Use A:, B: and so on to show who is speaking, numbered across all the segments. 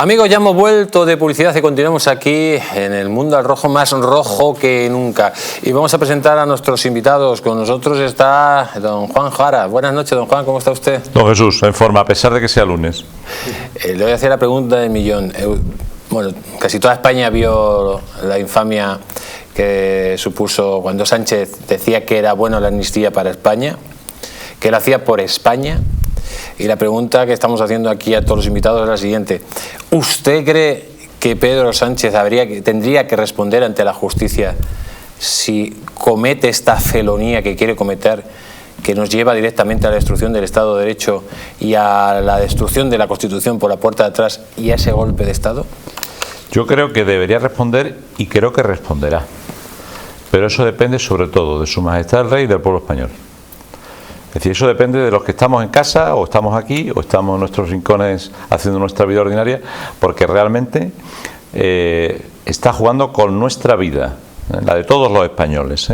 A: Amigos, ya hemos vuelto de publicidad y continuamos aquí en el mundo al rojo, más rojo que nunca. Y vamos a presentar a nuestros invitados. Con nosotros está don Juan Jara. Buenas noches, don Juan, ¿cómo está usted?
B: Don Jesús, en forma, a pesar de que sea lunes.
A: Le voy a hacer la pregunta del millón. Bueno, casi toda España vio la infamia que supuso cuando Sánchez decía que era bueno la amnistía para España, que lo hacía por España. Y la pregunta que estamos haciendo aquí a todos los invitados es la siguiente. ¿Usted cree que Pedro Sánchez tendría que responder ante la justicia si comete esta felonía que quiere cometer, que nos lleva directamente a la destrucción del Estado de Derecho y a la destrucción de la Constitución por la puerta de atrás y a ese golpe de Estado?
B: Yo creo que debería responder y creo que responderá. Pero eso depende sobre todo de Su Majestad el Rey y del pueblo español. Es decir, eso depende de los que estamos en casa, o estamos aquí, o estamos en nuestros rincones haciendo nuestra vida ordinaria, porque realmente está jugando con nuestra vida, la de todos los españoles,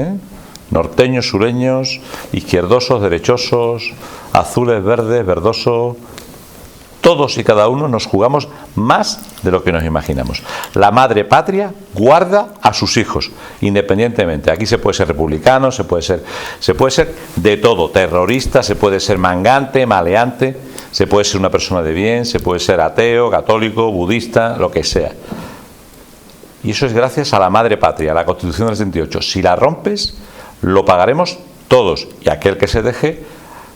B: norteños, sureños, izquierdosos, derechosos, azules, verdes, verdosos. Todos y cada uno nos jugamos más de lo que nos imaginamos. La madre patria guarda a sus hijos, independientemente. Aquí se puede ser republicano, se puede ser de todo, terrorista, se puede ser mangante, maleante, se puede ser una persona de bien, se puede ser ateo, católico, budista, lo que sea. Y eso es gracias a la madre patria, a la Constitución del 78. Si la rompes, lo pagaremos todos. Y aquel que se deje,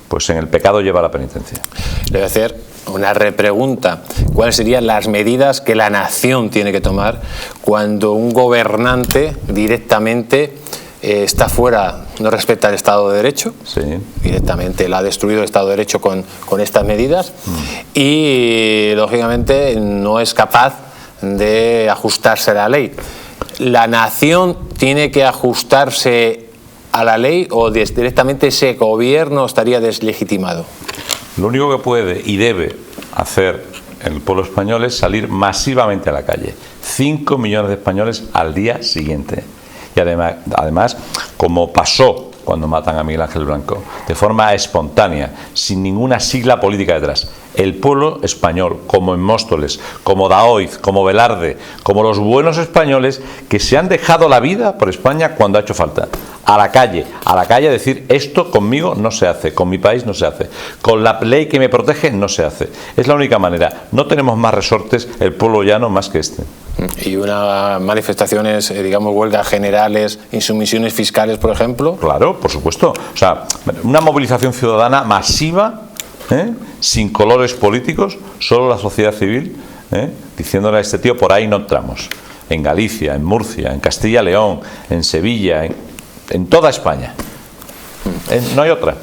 B: pues en el pecado lleva la penitencia.
A: Le voy a hacer una repregunta. ¿Cuáles serían las medidas que la nación tiene que tomar cuando un gobernante directamente está fuera, no respeta el Estado de Derecho?
B: Sí.
A: Directamente la ha destruido el Estado de Derecho con estas medidas y, lógicamente, no es capaz de ajustarse a la ley. ¿La nación tiene que ajustarse a la ley o directamente ese gobierno estaría deslegitimado?
B: Lo único que puede y debe hacer el pueblo español es salir masivamente a la calle. 5 millones de españoles al día siguiente. Y además, como pasó cuando matan a Miguel Ángel Blanco, de forma espontánea, sin ninguna sigla política detrás. El pueblo español, como en Móstoles, como Daoiz, como Velarde, como los buenos españoles que se han dejado la vida por España cuando ha hecho falta. A la calle a decir, esto conmigo no se hace, con mi país no se hace, con la ley que me protege no se hace. Es la única manera. No tenemos más resortes el pueblo llano más que este.
A: ¿Y unas manifestaciones, digamos, huelgas generales, insumisiones fiscales, por ejemplo?
B: Claro, por supuesto. O sea, una movilización ciudadana masiva, sin colores políticos, solo la sociedad civil, diciéndole a este tío, por ahí no entramos. En Galicia, en Murcia, en Castilla y León, en Sevilla, en toda España. No hay otra.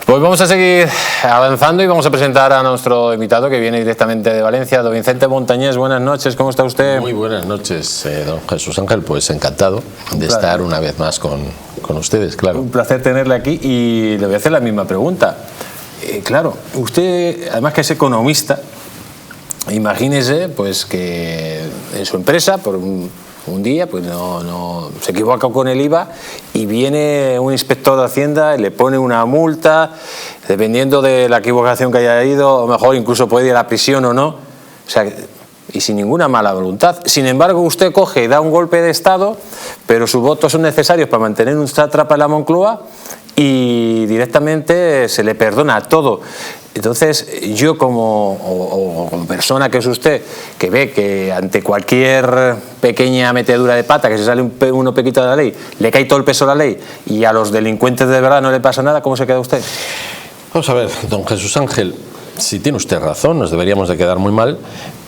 A: Pues vamos a seguir avanzando y vamos a presentar a nuestro invitado que viene directamente de Valencia, don Vicente Montañés. Buenas noches, ¿cómo está usted?
C: Muy buenas noches, don Jesús Ángel. Pues encantado de estar una vez más con ustedes, claro.
A: Un placer tenerle aquí y le voy a hacer la misma pregunta. Claro, usted, además que es economista, imagínese pues que en su empresa, por un día, pues no se equivoca con el IVA y viene un inspector de Hacienda y le pone una multa, dependiendo de la equivocación que haya ido, o mejor incluso puede ir a la prisión o no, o sea, y sin ninguna mala voluntad. Sin embargo, usted coge y da un golpe de Estado, pero sus votos son necesarios para mantener un sátrapa en la Moncloa y directamente se le perdona todo. Entonces, yo como persona que es usted, que ve que ante cualquier pequeña metedura de pata, que se sale uno pequito de la ley, le cae todo el peso de la ley y a los delincuentes de verdad no le pasa nada, ¿cómo se queda usted?
C: Vamos a ver, don Jesús Ángel, si tiene usted razón, nos deberíamos de quedar muy mal,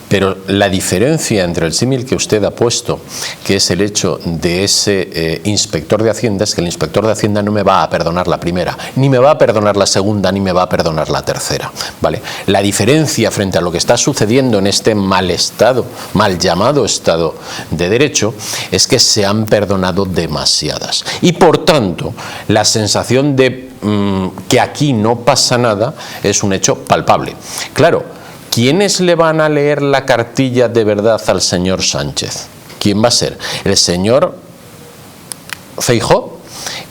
C: pero la diferencia entre el símil que usted ha puesto, que es el hecho de ese inspector de Hacienda, es que el inspector de Hacienda no me va a perdonar la primera, ni me va a perdonar la segunda, ni me va a perdonar la tercera, ¿vale? La diferencia frente a lo que está sucediendo en este mal llamado Estado de Derecho, es que se han perdonado demasiadas. Y por tanto, la sensación de que aquí no pasa nada es un hecho palpable. Claro, ¿quiénes le van a leer la cartilla de verdad al señor Sánchez? ¿Quién va a ser? ¿El señor Feijóo?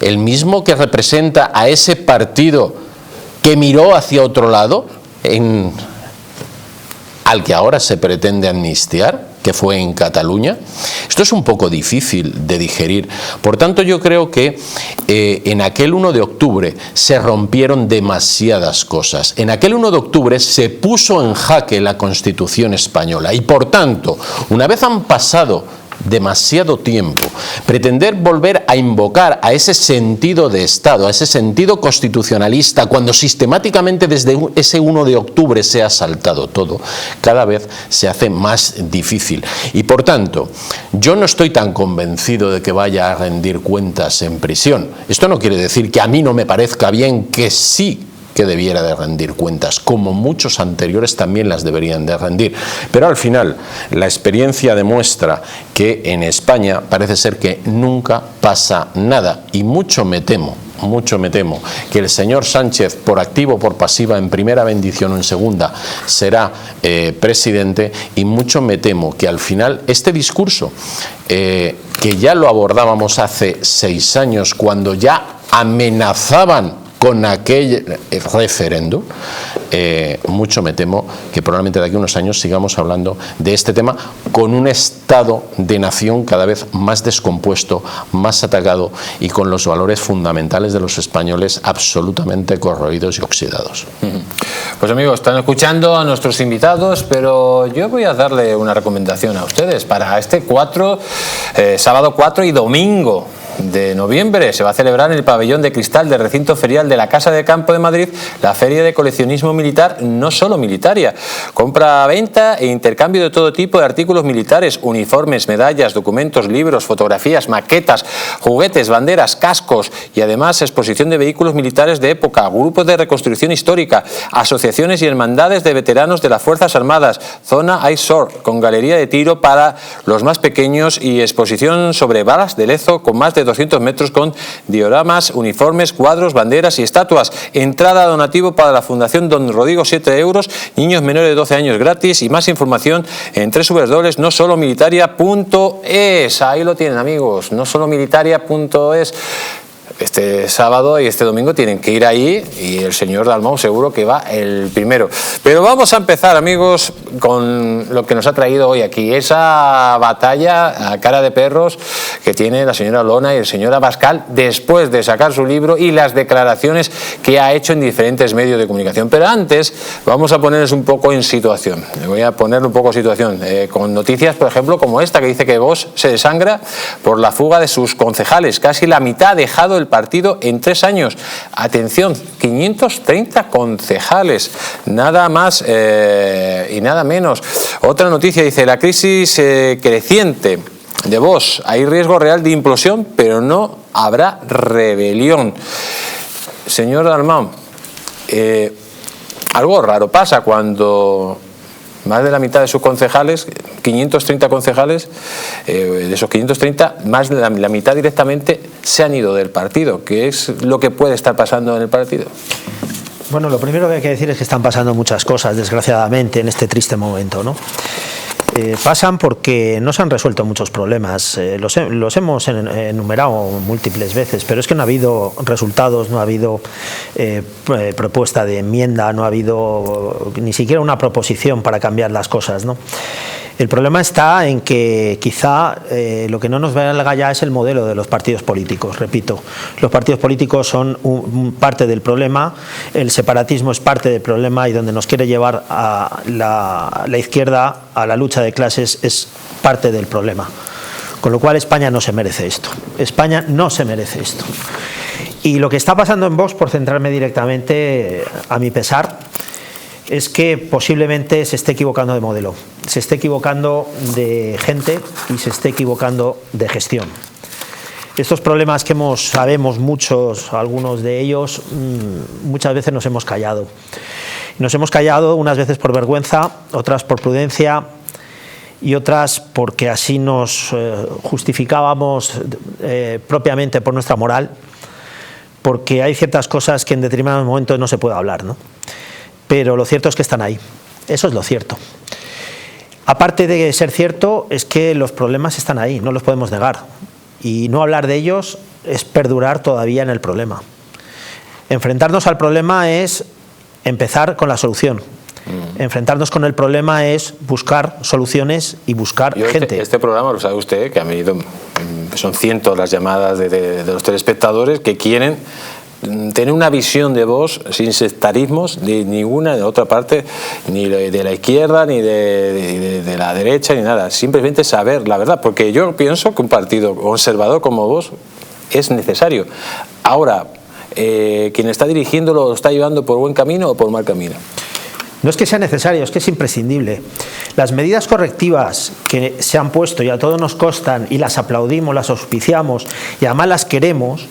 C: ¿El mismo que representa a ese partido que miró hacia otro lado al que ahora se pretende amnistiar, que fue en Cataluña. Esto es un poco difícil de digerir. Por tanto, yo creo que en aquel 1 de octubre se rompieron demasiadas cosas. En aquel 1 de octubre se puso en jaque la Constitución española y, por tanto, una vez han pasado demasiado tiempo, pretender volver a invocar a ese sentido de Estado, a ese sentido constitucionalista, cuando sistemáticamente desde ese 1 de octubre se ha saltado todo, cada vez se hace más difícil. Y por tanto, yo no estoy tan convencido de que vaya a rendir cuentas en prisión. Esto no quiere decir que a mí no me parezca bien que sí que debiera de rendir cuentas, como muchos anteriores también las deberían de rendir. Pero al final, la experiencia demuestra que en España parece ser que nunca pasa nada, y mucho me temo que el señor Sánchez, por activa o por pasiva, en primera bendición o en segunda, será presidente, y mucho me temo que al final este discurso, que ya lo abordábamos hace 6 años, cuando ya amenazaban con aquel referéndum, mucho me temo que probablemente de aquí a unos años sigamos hablando de este tema, con un estado de nación cada vez más descompuesto, más atacado, y con los valores fundamentales de los españoles absolutamente corroídos y oxidados.
A: Pues amigos, están escuchando a nuestros invitados, pero yo voy a darle una recomendación a ustedes para este sábado 4 y domingo de noviembre. Se va a celebrar en el pabellón de cristal del recinto ferial de la Casa de Campo de Madrid la Feria de Coleccionismo Militar, no solo militaria. Compra, venta e intercambio de todo tipo de artículos militares, uniformes, medallas, documentos, libros, fotografías, maquetas, juguetes, banderas, cascos, y además exposición de vehículos militares de época, grupos de reconstrucción histórica, asociaciones y hermandades de veteranos de las Fuerzas Armadas, zona eyesore con galería de tiro para los más pequeños y exposición sobre balas de Lezo con más de 200 metros con dioramas, uniformes, cuadros, banderas y estatuas. Entrada donativo para la Fundación Don Rodrigo, 7 euros, niños menores de 12 años gratis, y más información en www.nosolomilitaria.es. Ahí lo tienen, amigos, nosolomilitaria.es. Este sábado y este domingo tienen que ir ahí, y el señor Dalmau seguro que va el primero. Pero vamos a empezar, amigos, con lo que nos ha traído hoy aquí, esa batalla a cara de perros que tiene la señora Olona y el señor Abascal después de sacar su libro y las declaraciones que ha hecho en diferentes medios de comunicación. Pero antes vamos a ponerles un poco en situación. Voy a ponerle un poco en situación con noticias, por ejemplo, como esta, que dice que Vox se desangra por la fuga de sus concejales. Casi la mitad ha dejado el partido en 3 años. Atención, 530 concejales, nada más y nada menos. Otra noticia dice: la crisis creciente de Vox, hay riesgo real de implosión, pero no habrá rebelión. Señor Dalmau, algo raro pasa cuando más de la mitad de sus concejales, 530 concejales, de esos 530, más de la mitad directamente se han ido del partido. ¿Qué es lo que puede estar pasando en el partido?
D: Bueno, lo primero que hay que decir es que están pasando muchas cosas, desgraciadamente, en este triste momento, ¿no? Pasan porque no se han resuelto muchos problemas, los hemos enumerado múltiples veces, pero es que no ha habido resultados, no ha habido propuesta de enmienda, no ha habido ni siquiera una proposición para cambiar las cosas, ¿no? El problema está en que quizá lo que no nos valga ya es el modelo de los partidos políticos. Repito, los partidos políticos son parte del problema, el separatismo es parte del problema, y donde nos quiere llevar a la izquierda, a la lucha de clases, es parte del problema. Con lo cual España no se merece esto. España no se merece esto. Y lo que está pasando en Vox, por centrarme directamente, a mi pesar, es que posiblemente se esté equivocando de modelo, se esté equivocando de gente y se esté equivocando de gestión. Estos problemas que sabemos muchos, algunos de ellos, muchas veces nos hemos callado. Nos hemos callado unas veces por vergüenza, otras por prudencia y otras porque así nos justificábamos propiamente por nuestra moral, porque hay ciertas cosas que en determinados momentos no se puede hablar, ¿no? Pero lo cierto es que están ahí, eso es lo cierto. Aparte de ser cierto, es que los problemas están ahí, no los podemos negar, y no hablar de ellos es perdurar todavía en el problema. Enfrentarnos al problema es empezar con la solución, Enfrentarnos con el problema es buscar soluciones y buscar gente.
A: Este programa, lo sabe usted, que son cientos las llamadas de los telespectadores que quieren tener una visión de Vox sin sectarismos de ninguna de otra parte, ni de la izquierda, ni de la derecha, ni nada. Simplemente saber la verdad, porque yo pienso que un partido conservador como Vox es necesario. Ahora, quien está dirigiéndolo lo está llevando por buen camino o por mal camino.
D: No es que sea necesario, es que es imprescindible. Las medidas correctivas que se han puesto y a todos nos costan y las aplaudimos, las auspiciamos y además las queremos,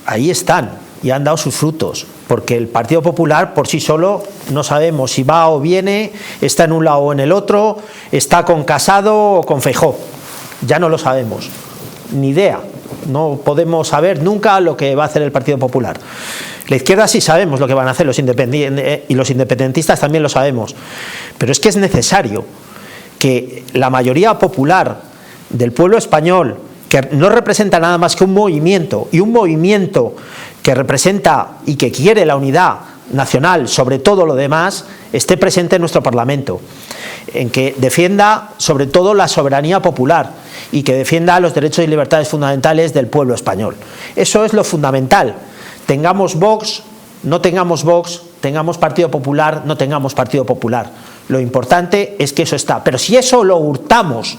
D: ahí están y han dado sus frutos, porque el Partido Popular por sí solo no sabemos si va o viene, está en un lado o en el otro, está con Casado o con Feijóo, ya no lo sabemos, ni idea, no podemos saber nunca lo que va a hacer el Partido Popular. La izquierda sí sabemos lo que van a hacer los independientes y los independentistas también lo sabemos, pero es que es necesario que la mayoría popular del pueblo español, que no representa nada más que un movimiento, y un movimiento que representa y que quiere la unidad nacional sobre todo lo demás, esté presente en nuestro Parlamento, en que defienda sobre todo la soberanía popular y que defienda los derechos y libertades fundamentales del pueblo español. Eso es lo fundamental. Tengamos Vox, no tengamos Vox, tengamos Partido Popular, no tengamos Partido Popular. Lo importante es que eso está. Pero si eso lo hurtamos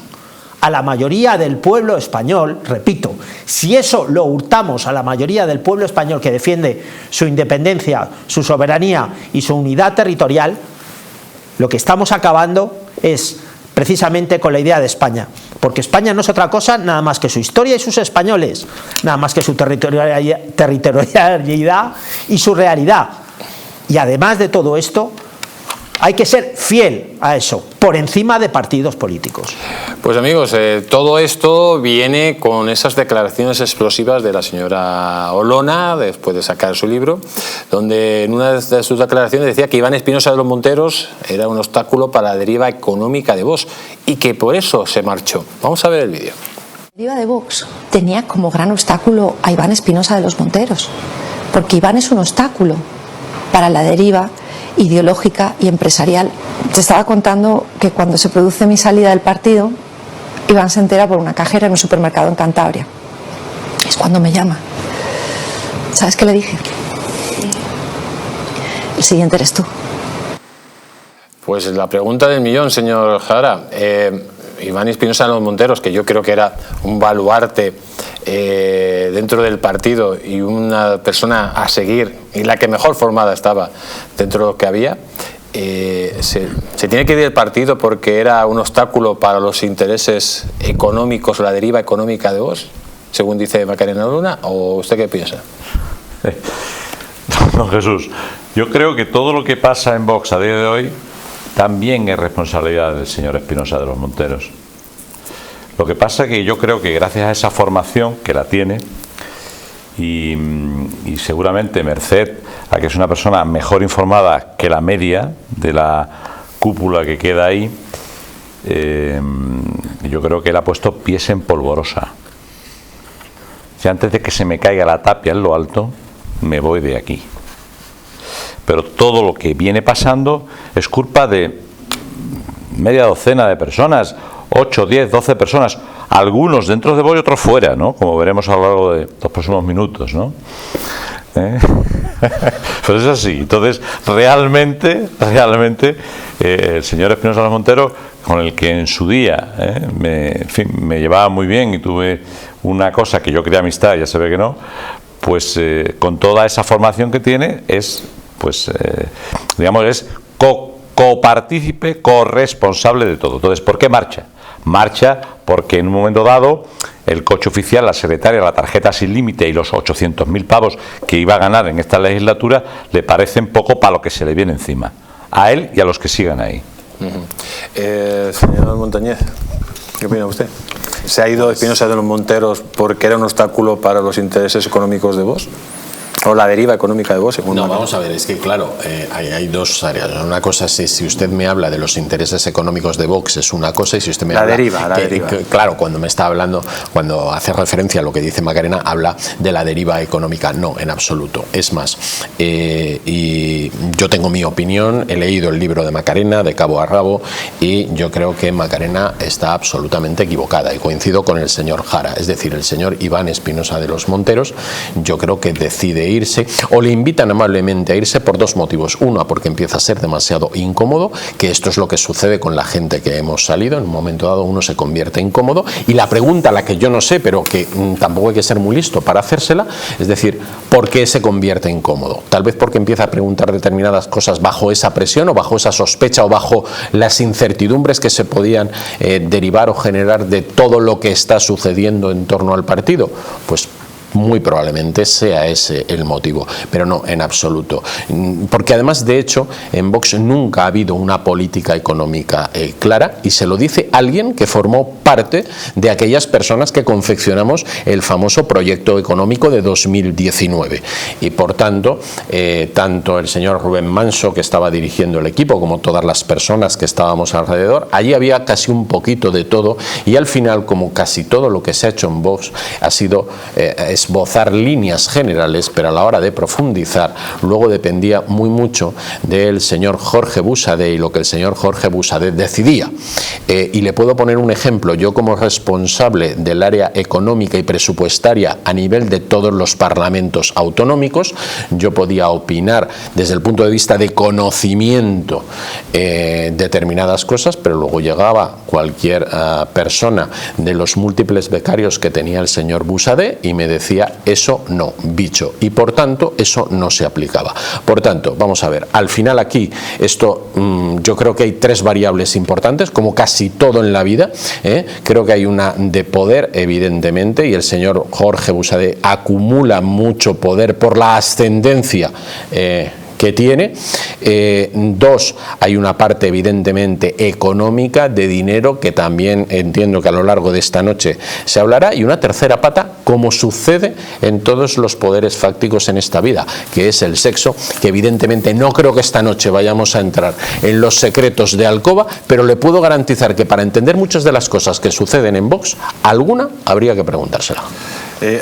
D: a la mayoría del pueblo español, repito, si eso lo hurtamos a la mayoría del pueblo español que defiende su independencia, su soberanía y su unidad territorial, lo que estamos acabando es precisamente con la idea de España, porque España no es otra cosa nada más que su historia y sus españoles, nada más que su territorialidad y su realidad. Y además de todo esto, hay que ser fiel a eso, por encima de partidos políticos.
A: Pues amigos, todo esto viene con esas declaraciones explosivas de la señora Olona, después de sacar su libro, donde en una de sus declaraciones decía que Iván Espinosa de los Monteros era un obstáculo para la deriva económica de Vox y que por eso se marchó. Vamos a ver el vídeo.
E: La deriva de Vox tenía como gran obstáculo a Iván Espinosa de los Monteros, porque Iván es un obstáculo para la deriva ideológica y empresarial. Te estaba contando que cuando se produce mi salida del partido, Iván se entera por una cajera en un supermercado en Cantabria. Es cuando me llama. ¿Sabes qué le dije? El siguiente eres tú.
A: Pues la pregunta del millón, señor Jara. Iván Espinosa de los Monteros, que yo creo que era un baluarte dentro del partido y una persona a seguir y la que mejor formada estaba dentro de lo que había, se tiene que ir del partido porque era un obstáculo para los intereses económicos o la deriva económica de Vox, según dice Macarena Olona, ¿o usted qué piensa?
B: Don Jesús, yo creo que todo lo que pasa en Vox a día de hoy también es responsabilidad del señor Espinosa de los Monteros. Lo que pasa es que yo creo que gracias a esa formación que la tiene y seguramente merced a que es una persona mejor informada que la media de la cúpula que queda ahí, yo creo que él ha puesto pies en polvorosa. Si antes de que se me caiga la tapia en lo alto, me voy de aquí. Pero todo lo que viene pasando es culpa de media docena de personas, 8, 10, 12 personas, algunos dentro de Vox y otros fuera, ¿no? Como veremos a lo largo de los próximos minutos, ¿no? Pues es así. Entonces, realmente, el señor Espinosa de los Monteros, con el que en su día me llevaba muy bien y tuve una cosa que yo creía amistad, ya se ve que no, pues con toda esa formación que tiene es, pues, digamos, es copartícipe, corresponsable de todo. Entonces, ¿por qué marcha? Marcha porque en un momento dado el coche oficial, la secretaria, la tarjeta sin límite y los 800.000 pavos que iba a ganar en esta legislatura le parecen poco para lo que se le viene encima, a él y a los que sigan ahí.
A: Señor Montañez, ¿qué opina usted? ¿Se ha ido Espinosa de los Monteros porque era un obstáculo para los intereses económicos de Vox? ¿O la deriva económica de Vox?
C: No, vamos a ver, es que claro, hay dos áreas. Una cosa es si usted me habla de los intereses económicos de Vox, es una cosa, y si usted me habla...
A: La deriva.
C: Claro, cuando me está hablando, cuando hace referencia a lo que dice Macarena, habla de la deriva económica. No, en absoluto. Es más, y Yo tengo mi opinión, he leído el libro de Macarena de cabo a rabo y yo creo que Macarena está absolutamente equivocada y coincido con el señor Jara, es decir, el señor Iván Espinosa de los Monteros. Yo creo que decide irse o le invitan amablemente a irse por dos motivos. Uno, porque empieza a ser demasiado incómodo, que esto es lo que sucede con la gente que hemos salido, en un momento dado uno se convierte incómodo, y la pregunta, la que yo no sé, pero que tampoco hay que ser muy listo para hacérsela, es decir, ¿por qué se convierte incómodo? Tal vez porque empieza a preguntar determinadas cosas bajo esa presión o bajo esa sospecha o bajo las incertidumbres que se podían derivar o generar de todo lo que está sucediendo en torno al partido. Pues muy probablemente sea ese el motivo, pero no en absoluto, porque además, de hecho, en Vox nunca ha habido una política económica clara, y se lo dice alguien que formó parte de aquellas personas que confeccionamos el famoso proyecto económico de 2019, y por tanto, tanto el señor Rubén Manso, que estaba dirigiendo el equipo, como todas las personas que estábamos alrededor, allí había casi un poquito de todo, y al final, como casi todo lo que se ha hecho en Vox, ha sido esbozar líneas generales, pero a la hora de profundizar luego dependía muy mucho del señor Jorge Buxadé y lo que el señor Jorge Buxadé decidía. Y le puedo poner un ejemplo. Yo, como responsable del área económica y presupuestaria a nivel de todos los parlamentos autonómicos, yo podía opinar desde el punto de vista de conocimiento determinadas cosas, pero luego llegaba cualquier persona de los múltiples becarios que tenía el señor Buxadé y me decía: eso no, bicho, y por tanto eso no se aplicaba. Por tanto, vamos a ver, al final aquí esto, yo creo que hay tres variables importantes, como casi todo en la vida. Creo que hay una de poder, evidentemente, y el señor Jorge Buxadé acumula mucho poder por la ascendencia que tiene. Dos, hay una parte evidentemente económica, de dinero, que también entiendo que a lo largo de esta noche se hablará, y una tercera pata, como sucede en todos los poderes fácticos en esta vida, que es el sexo, que evidentemente no creo que esta noche vayamos a entrar en los secretos de alcoba, pero le puedo garantizar que para entender muchas de las cosas que suceden en Vox, alguna habría que preguntársela.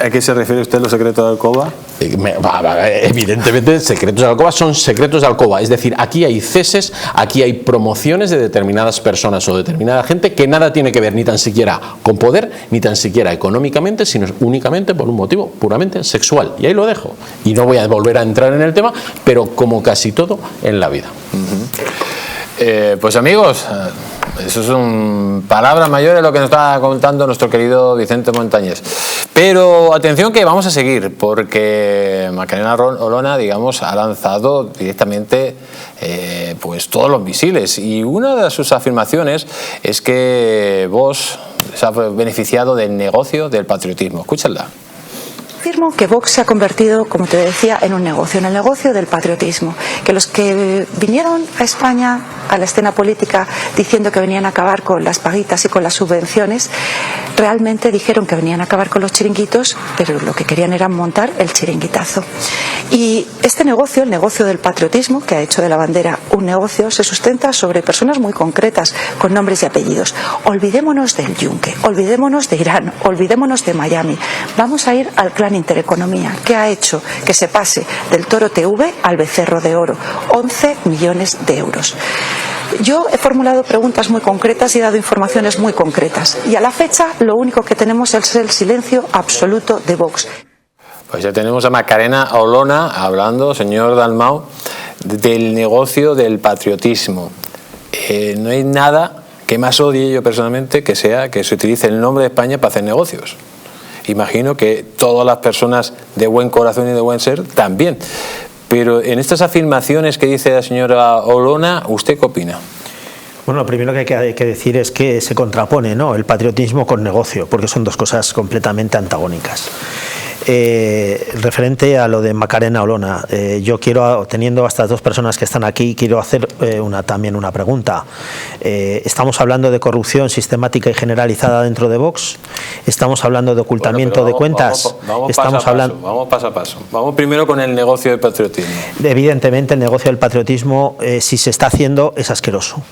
A: ¿A qué se refiere usted los secretos de alcoba?
C: Evidentemente, secretos de alcoba son secretos de alcoba, es decir, aquí hay ceses, aquí hay promociones de determinadas personas o determinada gente que nada tiene que ver ni tan siquiera con poder, ni tan siquiera económicamente, sino únicamente por un motivo puramente sexual. Y ahí lo dejo. Y no voy a volver a entrar en el tema, pero como casi todo en la vida.
A: Pues amigos, eso son palabras mayores lo que nos está contando nuestro querido Vicente Montañés. Pero atención, que vamos a seguir, porque Macarena Olona, digamos, ha lanzado directamente pues todos los misiles, y una de sus afirmaciones es que Vox se ha beneficiado del negocio del patriotismo. Escúchenla.
F: Afirmo que Vox se ha convertido, como te decía, en un negocio, en el negocio del patriotismo. Que los que vinieron a España, a la escena política, diciendo que venían a acabar con las paguitas y con las subvenciones, realmente dijeron que venían a acabar con los chiringuitos, pero lo que querían era montar el chiringuitazo. Y este negocio, el negocio del patriotismo, que ha hecho de la bandera un negocio, se sustenta sobre personas muy concretas, con nombres y apellidos. Olvidémonos del Yunque, olvidémonos de Irán, olvidémonos de Miami. Vamos a ir al Plan Intereconomía, que ha hecho que se pase del Toro TV al Becerro de Oro, 11 millones de euros. Yo he formulado preguntas muy concretas y he dado informaciones muy concretas, y a la fecha lo único que tenemos es el silencio absoluto de Vox.
A: Pues ya tenemos a Macarena Olona hablando, señor Dalmau, del negocio del patriotismo. No hay nada que más odie yo personalmente que sea que se utilice el nombre de España para hacer negocios. Imagino que todas las personas de buen corazón y de buen ser también. Pero en estas afirmaciones que dice la señora Olona, ¿usted qué opina?
D: Bueno, lo primero que hay que decir es que se contrapone, ¿no?, el patriotismo con negocio, porque son dos cosas completamente antagónicas. Referente a lo de Macarena Olona, yo quiero, teniendo a estas dos personas que están aquí, quiero hacer también una pregunta. ¿Estamos hablando de corrupción sistemática y generalizada dentro de Vox? ¿Estamos hablando de ocultamiento de cuentas?
A: Vamos paso a paso. Vamos primero con el negocio del patriotismo.
D: Evidentemente, el negocio del patriotismo, si se está haciendo, es asqueroso.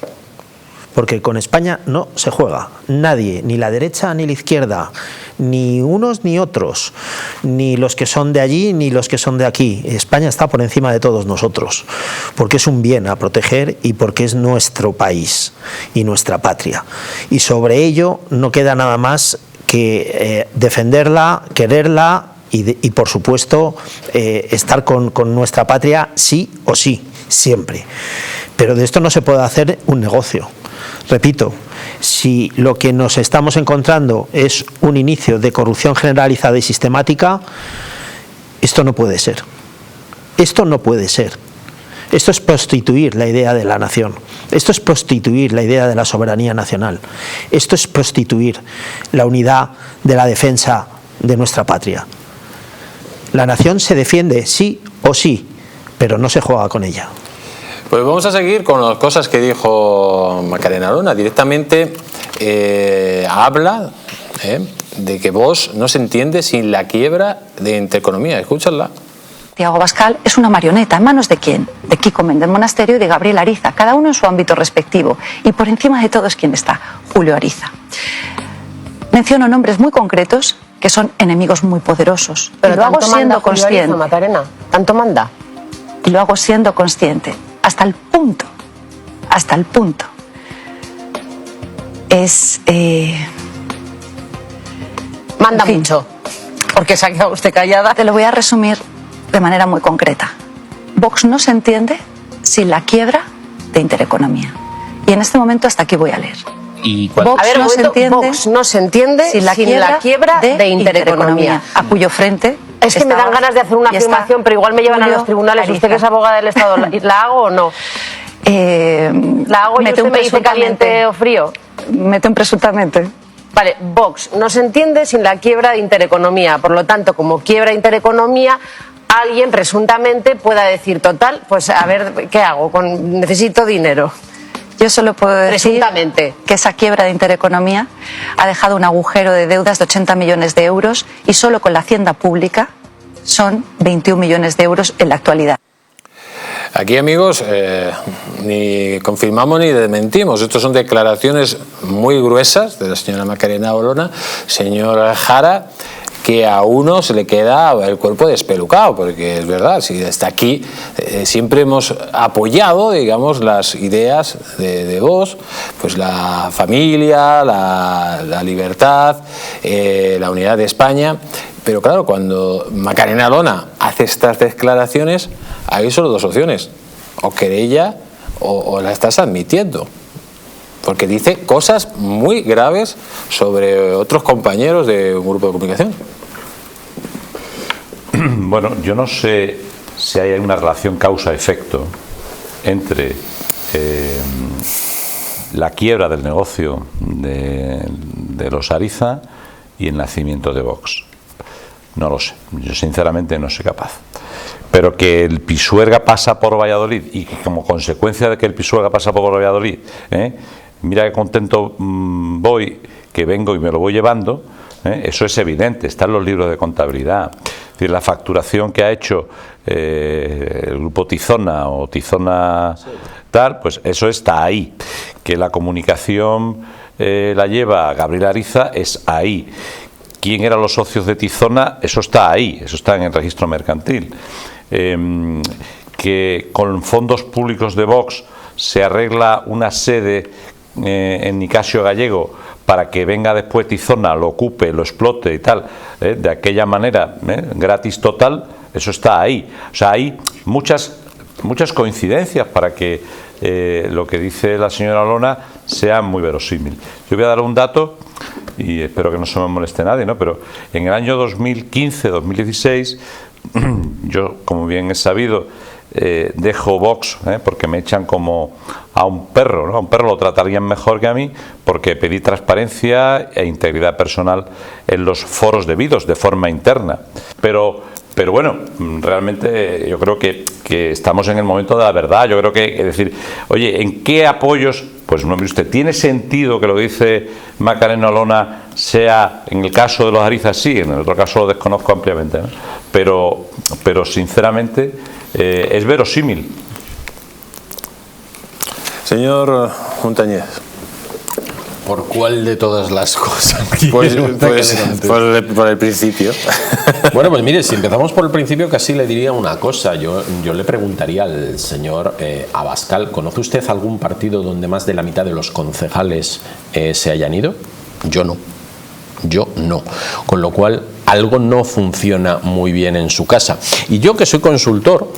D: porque con España no se juega. Nadie, ni la derecha ni la izquierda, ni unos ni otros, ni los que son de allí ni los que son de aquí. España está por encima de todos nosotros, porque es un bien a proteger y porque es nuestro país y nuestra patria. Y sobre ello no queda nada más que defenderla, quererla y por supuesto estar con nuestra patria sí o sí, siempre. Pero de esto no se puede hacer un negocio. Repito, si lo que nos estamos encontrando es un inicio de corrupción generalizada y sistemática, esto no puede ser. Esto no puede ser. Esto es prostituir la idea de la nación. Esto es prostituir la idea de la soberanía nacional. Esto es prostituir la unidad de la defensa de nuestra patria. La nación se defiende sí o sí, pero no se juega con ella.
A: Pues vamos a seguir con las cosas que dijo Macarena Olona. Directamente habla de que Vox no se entiende sin la quiebra de Intereconomía. Escúchala.
F: Santiago Abascal es una marioneta. ¿En manos de quién? De Kiko Méndez Monasterio y de Gabriel Ariza, cada uno en su ámbito respectivo. Y por encima de todos, ¿quién está? Julio Ariza. Menciono nombres muy concretos que son enemigos muy poderosos.
G: Pero
F: y lo hago siendo consciente.
G: Ariza, Macarena, ¿tanto manda?
F: Y lo hago siendo consciente. Hasta el punto. Es...
G: Manda
F: en fin.
G: mucho. Porque se ha quedado usted callada.
F: Te lo voy a resumir de manera muy concreta. Vox no se entiende sin la quiebra de Intereconomía. Y en este momento hasta aquí voy a leer.
C: Y
F: Vox
G: A ver,
F: no se entiende
G: Vox no se entiende sin la quiebra de Intereconomía.
F: a cuyo frente...
G: Es que me dan ganas de hacer una
F: y está
G: afirmación, pero igual me llevan a
F: Julio
G: los tribunales.
F: Ariza.
G: Usted que es abogada del Estado, ¿la hago o no? ¿La hago y
F: mete
G: usted
F: un
G: me dice caliente
F: presuntamente.
G: o frío?
F: Mete un presuntamente.
G: Vale, Vox no se entiende sin la quiebra de Intereconomía. Por lo tanto, como quiebra Intereconomía, alguien presuntamente pueda decir, total, pues a ver, ¿qué hago? Necesito dinero.
F: Yo solo puedo decir
G: Presuntamente.
F: que esa quiebra de Intereconomía ha dejado un agujero de deudas de 80 millones de euros y solo con la hacienda pública son 21 millones de euros en la actualidad.
A: Aquí, amigos, ni confirmamos ni desmentimos. Estas son declaraciones muy gruesas de la señora Macarena Olona, señor Jara, que a uno se le queda el cuerpo despelucado, porque es verdad, si desde aquí siempre hemos apoyado, digamos, las ideas de Vox, pues la familia, la libertad, la unidad de España. Pero claro, cuando Macarena Olona hace estas declaraciones, hay solo dos opciones: o querella o la estás admitiendo, porque dice cosas muy graves sobre otros compañeros de un grupo de comunicación.
B: Bueno, yo no sé si hay una relación causa-efecto entre la quiebra del negocio de los Ariza y el nacimiento de Vox. No lo sé, yo sinceramente no soy capaz. Pero que el Pisuerga pasa por Valladolid y que como consecuencia de que el Pisuerga pasa por Valladolid, mira qué contento voy, que vengo y me lo voy llevando, eso es evidente, está en los libros de contabilidad. Es decir, la facturación que ha hecho el grupo Tizona o Tizona tal, pues eso está ahí. Que la comunicación la lleva Gabriel Ariza es ahí. ¿Quién eran los socios de Tizona? Eso está ahí, eso está en el registro mercantil. Que con fondos públicos de Vox se arregla una sede en Nicasio Gallego para que venga después Tizona, lo ocupe, lo explote y tal, de aquella manera, gratis total, eso está ahí. O sea, hay muchas coincidencias para que lo que dice la señora Olona sea muy verosímil. Yo voy a dar un dato y espero que no se me moleste nadie, ¿no? Pero en el año 2015-2016, yo, como bien es sabido, dejo Vox porque me echan como a un perro, ¿no? A un perro lo tratarían mejor que a mí porque pedí transparencia e integridad personal en los foros debidos de forma interna. Pero bueno, realmente yo creo que estamos en el momento de la verdad. Yo creo que, es decir, oye, ¿en qué apoyos? Pues no, mire usted, ¿tiene sentido que lo que dice Macarena Olona sea, en el caso de los Ariza sí, en el otro caso lo desconozco ampliamente, ¿no? Pero sinceramente es verosímil.
A: Señor Montañez.
C: ¿Por cuál de todas las cosas?
A: Pues por el principio.
C: Bueno, pues mire, si empezamos por el principio, casi le diría una cosa. Yo le preguntaría al señor Abascal, ¿conoce usted algún partido donde más de la mitad de los concejales se hayan ido? Yo no. Con lo cual, algo no funciona muy bien en su casa. Y yo, que soy consultor,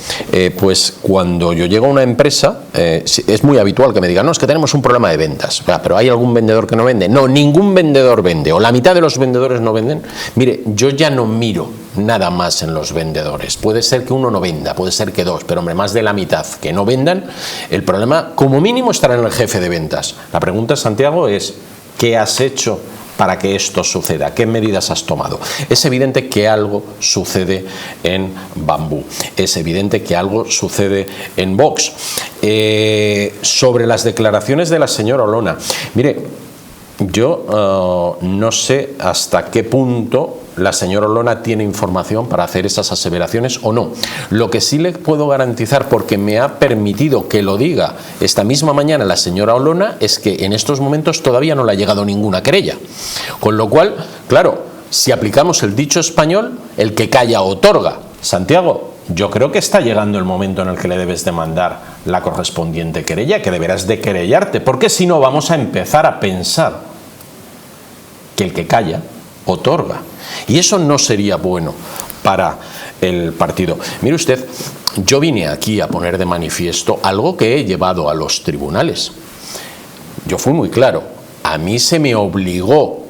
C: pues cuando yo llego a una empresa, es muy habitual que me digan, no, es que tenemos un problema de ventas. Pero ¿hay algún vendedor que no vende? No, ningún vendedor vende, o la mitad de los vendedores no venden. Mire, yo ya no miro nada más en los vendedores. Puede ser que uno no venda, puede ser que dos, pero hombre, más de la mitad que no vendan, el problema como mínimo estará en el jefe de ventas. La pregunta, Santiago, es ¿qué has hecho para que esto suceda? ¿Qué medidas has tomado? Es evidente que algo sucede en Bambú, es evidente que algo sucede en Vox. Sobre las declaraciones de la señora Olona, mire, yo no sé hasta qué punto la señora Olona tiene información para hacer esas aseveraciones o no. Lo que sí le puedo garantizar, porque me ha permitido que lo diga esta misma mañana la señora Olona, es que en estos momentos todavía no le ha llegado ninguna querella. Con lo cual, claro, si aplicamos el dicho español, el que calla otorga. Santiago, yo creo que está llegando el momento en el que le debes de mandar la correspondiente querella, que deberás de querellarte, porque si no vamos a empezar a pensar que el que calla otorga. Y eso no sería bueno para el partido. Mire usted, yo vine aquí a poner de manifiesto algo que he llevado a los tribunales. Yo fui muy claro. A mí se me obligó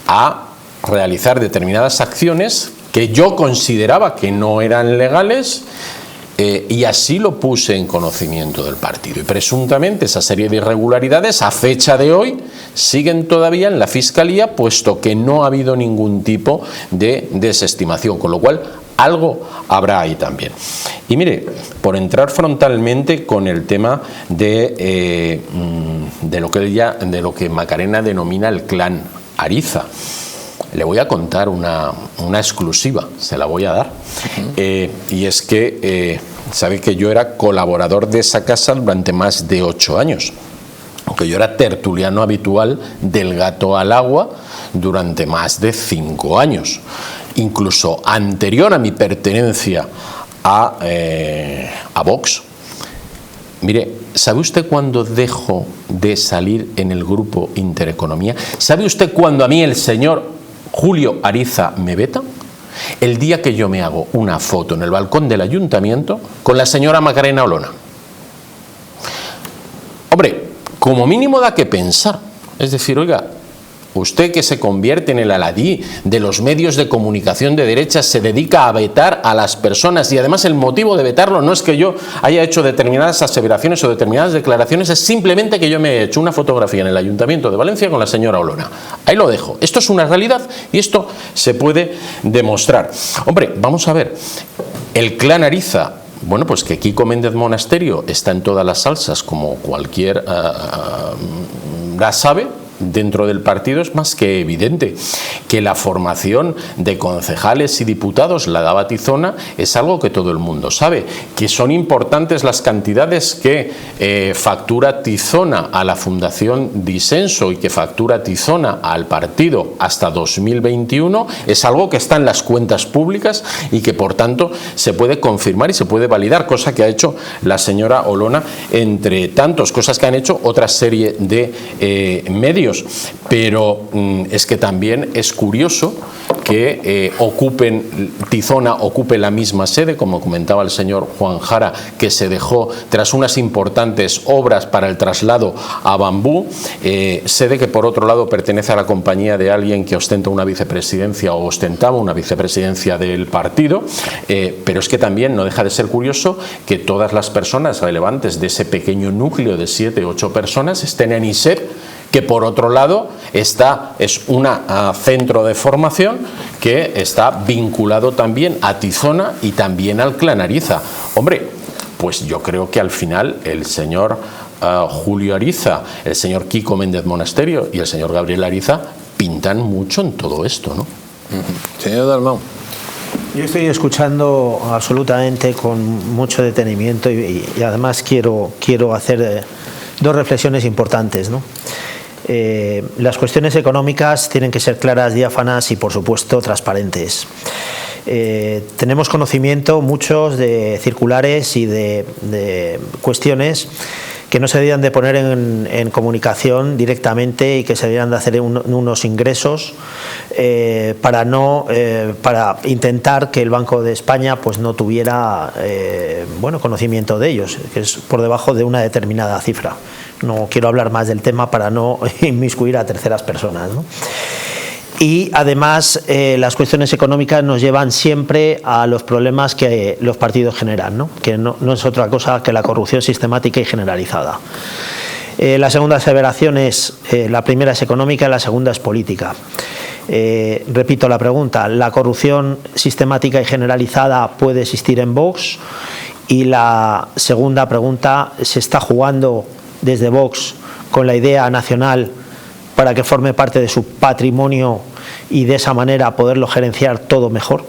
C: a realizar determinadas acciones que yo consideraba que no eran legales, y así lo puse en conocimiento del partido. Y presuntamente esa serie de irregularidades a fecha de hoy siguen todavía en la Fiscalía, puesto que no ha habido ningún tipo de desestimación, con lo cual algo habrá ahí también. Y mire, por entrar frontalmente con el tema de lo que Macarena denomina el clan Ariza, le voy a contar una exclusiva, se la voy a dar. Y es que sabe que yo era colaborador de esa casa durante más de 8 años, aunque yo era tertuliano habitual del Gato al Agua durante más de 5 años, incluso anterior a mi pertenencia a Vox. Mire, ¿sabe usted cuándo dejo de salir en el grupo Intereconomía? ¿Sabe usted cuándo a mí el señor Julio Ariza me veta? El día que yo me hago una foto en el balcón del ayuntamiento con la señora Macarena Olona. Hombre, como mínimo da que pensar. Es decir, oiga, usted, que se convierte en el Aladí de los medios de comunicación de derechas, se dedica a vetar a las personas, y además el motivo de vetarlo no es que yo haya hecho determinadas aseveraciones o determinadas declaraciones, es simplemente que yo me he hecho una fotografía en el Ayuntamiento de Valencia con la señora Olona. Ahí lo dejo. Esto es una realidad y esto se puede demostrar. Hombre, vamos a ver, el clan Ariza, bueno, pues que Quico Méndez Monasterio está en todas las salsas, como cualquier la sabe. Dentro del partido es más que evidente que la formación de concejales y diputados la daba Tizona, es algo que todo el mundo sabe, que son importantes las cantidades que factura Tizona a la Fundación Disenso y que factura Tizona al partido hasta 2021, es algo que está en las cuentas públicas y que por tanto se puede confirmar y se puede validar, cosa que ha hecho la señora Olona, entre tantos, cosas que han hecho otra serie de medios. Pero es que también es curioso que Tizona ocupe la misma sede, como comentaba el señor Juan Jara, que se dejó tras unas importantes obras para el traslado a Bambú, sede que por otro lado pertenece a la compañía de alguien que ostenta una vicepresidencia o ostentaba una vicepresidencia del partido, pero es que también no deja de ser curioso que todas las personas relevantes de ese pequeño núcleo de 7 u 8 personas estén en ISEP, que por otro lado es un centro de formación que está vinculado también a Tizona y también al clan Ariza. Hombre, pues yo creo que al final el señor Julio Ariza, el señor Quico Méndez Monasterio y el señor Gabriel Ariza pintan mucho en todo esto, ¿no?
A: Señor Dalmau.
D: Yo estoy escuchando absolutamente con mucho detenimiento y además quiero hacer 2 reflexiones importantes, ¿no? Las cuestiones económicas tienen que ser claras, diáfanas y, por supuesto, transparentes. Tenemos conocimiento muchos de circulares y de cuestiones que no se debían de poner en comunicación directamente y que se debían de hacer unos ingresos para intentar que el Banco de España pues no tuviera conocimiento de ellos, que es por debajo de una determinada cifra. No quiero hablar más del tema para no inmiscuir a terceras personas, ¿no? Y además las cuestiones económicas nos llevan siempre a los problemas que los partidos generan, ¿no? Que no es otra cosa que la corrupción sistemática y generalizada. La segunda aseveración es, la primera es económica y la segunda es política. Repito la pregunta, ¿la corrupción sistemática y generalizada puede existir en Vox? Y la segunda pregunta, ¿se está jugando desde Vox con la idea nacional para que forme parte de su patrimonio y de esa manera poderlo gerenciar todo mejor?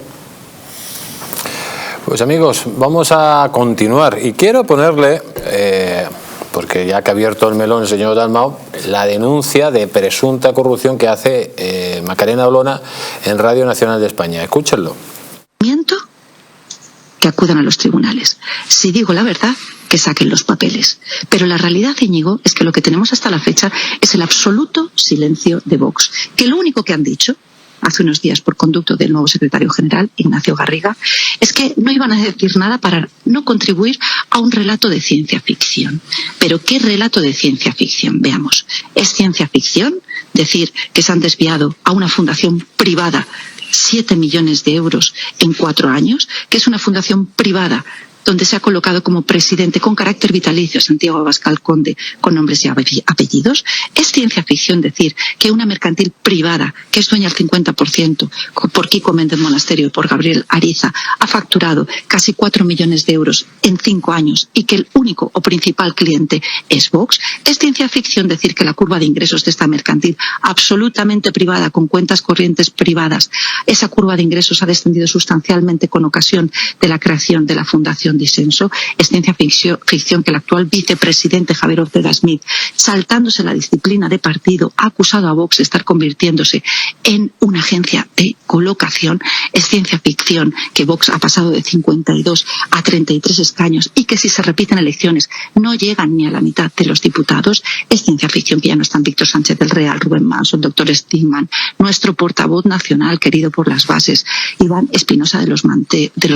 A: Pues amigos, vamos a continuar y quiero ponerle, porque ya que ha abierto el melón el señor Dalmau, la denuncia de presunta corrupción que hace Macarena Olona en Radio Nacional de España. Escúchenlo.
H: Miento, que acudan a los tribunales. Si digo la verdad, que saquen los papeles. Pero la realidad, Íñigo, es que lo que tenemos hasta la fecha es el absoluto silencio de Vox. Que lo único que han dicho hace unos días por conducto del nuevo secretario general, Ignacio Garriga, es que no iban a decir nada para no contribuir a un relato de ciencia ficción. Pero ¿qué relato de ciencia ficción? Veamos. ¿Es ciencia ficción decir que se han desviado a una fundación privada 7 millones de euros en 4 años? ¿Que es una fundación privada donde se ha colocado como presidente con carácter vitalicio Santiago Abascal Conde con nombres y apellidos? ¿Es ciencia ficción decir que una mercantil privada, que es dueña al 50% por Kiko Méndez Monasterio y por Gabriel Ariza, ha facturado casi 4 millones de euros en 5 años y que el único o principal cliente es Vox? ¿Es ciencia ficción decir que la curva de ingresos de esta mercantil absolutamente privada, con cuentas corrientes privadas, esa curva de ingresos ha descendido sustancialmente con ocasión de la creación de la Fundación Disenso? Es ciencia ficción que el actual vicepresidente Javier Ortega Smith, saltándose la disciplina de partido, ha acusado a Vox de estar convirtiéndose en una agencia de colocación. Es ciencia ficción que Vox ha pasado de 52 a 33 escaños y que si se repiten elecciones no llegan ni a la mitad de los diputados. Es ciencia ficción que ya no están Víctor Sánchez del Real, Rubén Manso, el doctor Stigman, nuestro portavoz nacional querido por las bases, Iván Espinosa de los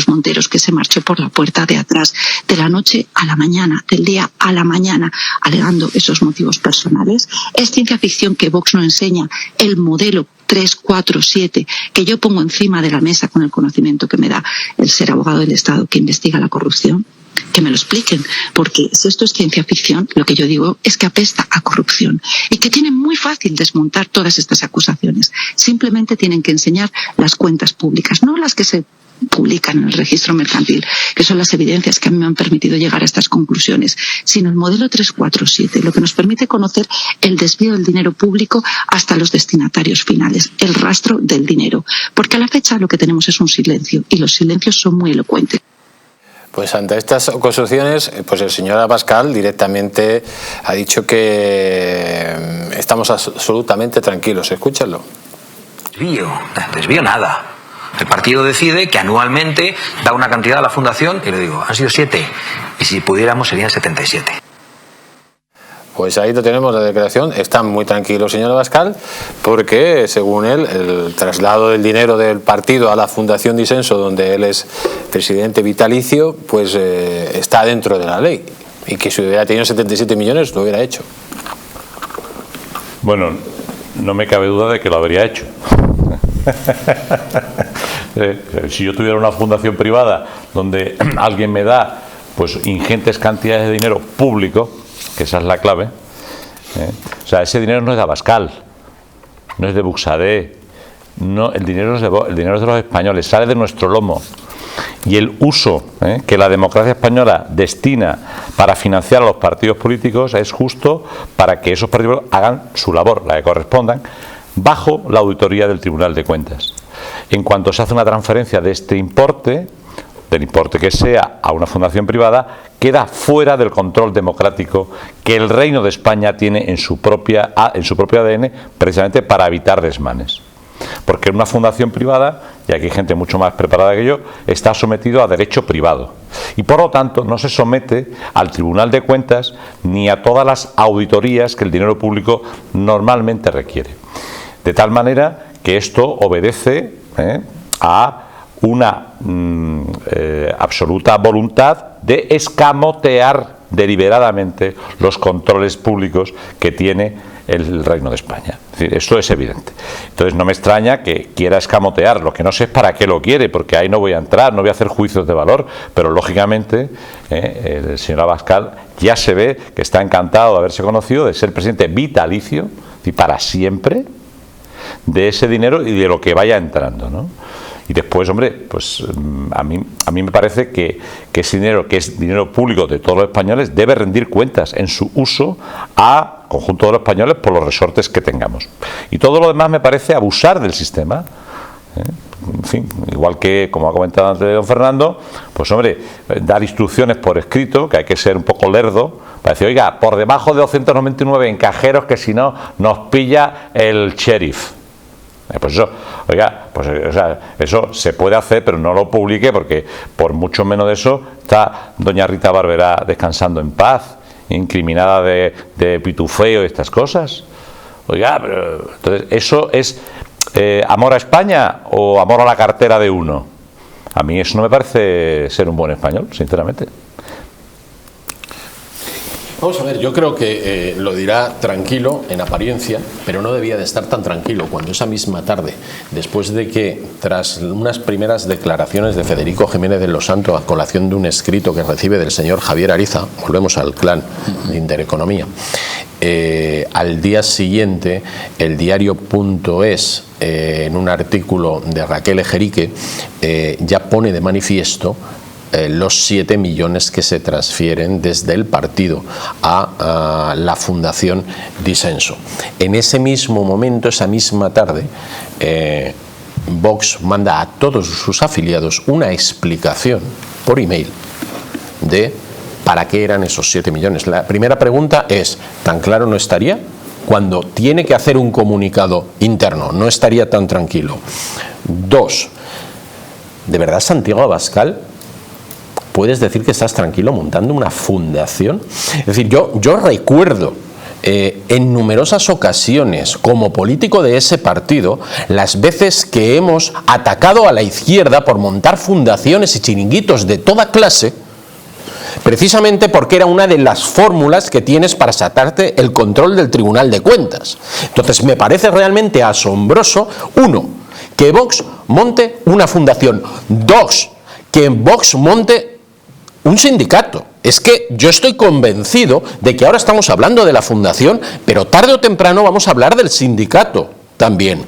H: Monteros, que se marchó por la puerta de atrás de la noche a la mañana, del día a la mañana, alegando esos motivos personales. Es ciencia ficción que Vox no enseña el modelo 347 que yo pongo encima de la mesa con el conocimiento que me da el ser abogado del Estado que investiga la corrupción. Que me lo expliquen, porque si esto es ciencia ficción, lo que yo digo es que apesta a corrupción y que tiene muy fácil desmontar todas estas acusaciones. Simplemente tienen que enseñar las cuentas públicas, no las que se publican en el registro mercantil, que son las evidencias que a mí me han permitido llegar a estas conclusiones, sino el modelo 347, lo que nos permite conocer el desvío del dinero público hasta los destinatarios finales, el rastro del dinero, porque a la fecha lo que tenemos es un silencio y los silencios son muy elocuentes.
A: Pues ante estas acusaciones, pues el señor Abascal directamente ha dicho que estamos absolutamente tranquilos. Escúchenlo.
I: Desvío nada. El partido decide que anualmente da una cantidad a la fundación y le digo, han sido 7 y si pudiéramos serían 77.
A: Pues ahí lo tenemos, la declaración. Está muy tranquilo el señor Abascal porque, según él, el traslado del dinero del partido a la Fundación Disenso, donde él es presidente vitalicio, pues está dentro de la ley. Y que si hubiera tenido 77 millones lo hubiera hecho.
B: Bueno, no me cabe duda de que lo habría hecho. Si yo tuviera una fundación privada donde alguien me da pues ingentes cantidades de dinero público, que esa es la clave, o sea, ese dinero no es de Abascal, no es de Buxadé, no, el dinero es de los españoles, sale de nuestro lomo. Y el uso que la democracia española destina para financiar a los partidos políticos es justo para que esos partidos hagan su labor, la que correspondan, bajo la auditoría del Tribunal de Cuentas. En cuanto se hace una transferencia de este importe, del importe que sea, a una fundación privada, queda fuera del control democrático que el Reino de España tiene en su propio ADN, precisamente para evitar desmanes. Porque una fundación privada, y aquí hay gente mucho más preparada que yo, está sometido a derecho privado. Y por lo tanto no se somete al Tribunal de Cuentas ni a todas las auditorías que el dinero público normalmente requiere. De tal manera que esto obedece a una absoluta voluntad de escamotear deliberadamente los controles públicos que tiene el Reino de España. Es decir, esto es evidente. Entonces no me extraña que quiera escamotear. Lo que no sé es para qué lo quiere, porque ahí no voy a entrar, no voy a hacer juicios de valor, pero lógicamente el señor Abascal ya se ve que está encantado de haberse conocido, de ser presidente vitalicio, y para siempre, de ese dinero y de lo que vaya entrando, ¿no? Y después, hombre, pues a mí me parece que ese dinero, que es dinero público de todos los españoles, debe rendir cuentas en su uso a conjunto de los españoles por los resortes que tengamos. Y todo lo demás me parece abusar del sistema. En fin, igual que, como ha comentado antes don Fernando, pues hombre, dar instrucciones por escrito, que hay que ser un poco lerdo, para decir, oiga, por debajo de 299 en cajeros, que si no nos pilla el sheriff. Pues eso, oiga, pues o sea, eso se puede hacer, pero no lo publique, porque por mucho menos de eso está doña Rita Barberá descansando en paz, incriminada de pitufeo y estas cosas. Oiga, pero entonces, ¿eso es amor a España o amor a la cartera de uno? A mí eso no me parece ser un buen español, sinceramente.
C: Vamos a ver, yo creo que lo dirá tranquilo en apariencia, pero no debía de estar tan tranquilo cuando esa misma tarde, después de que tras unas primeras declaraciones de Federico Jiménez de los Santos a colación de un escrito que recibe del señor Javier Ariza, volvemos al clan de Intereconomía, al día siguiente el diario.es, en un artículo de Raquel Ejerique, ya pone de manifiesto los 7 millones que se transfieren desde el partido a la Fundación Disenso. En ese mismo momento, esa misma tarde, Vox manda a todos sus afiliados una explicación por email de para qué eran esos 7 millones. La primera pregunta es, ¿tan claro no estaría? Cuando tiene que hacer un comunicado interno, no estaría tan tranquilo. 2. ¿De verdad Santiago Abascal puedes decir que estás tranquilo montando una fundación? Es decir, yo recuerdo en numerosas ocasiones como político de ese partido las veces que hemos atacado a la izquierda por montar fundaciones y chiringuitos de toda clase, precisamente porque era una de las fórmulas que tienes para sacarte el control del Tribunal de Cuentas. Entonces me parece realmente asombroso, 1, que Vox monte una fundación, 2, que Vox monte un sindicato. Es que yo estoy convencido de que ahora estamos hablando de la fundación, pero tarde o temprano vamos a hablar del sindicato también.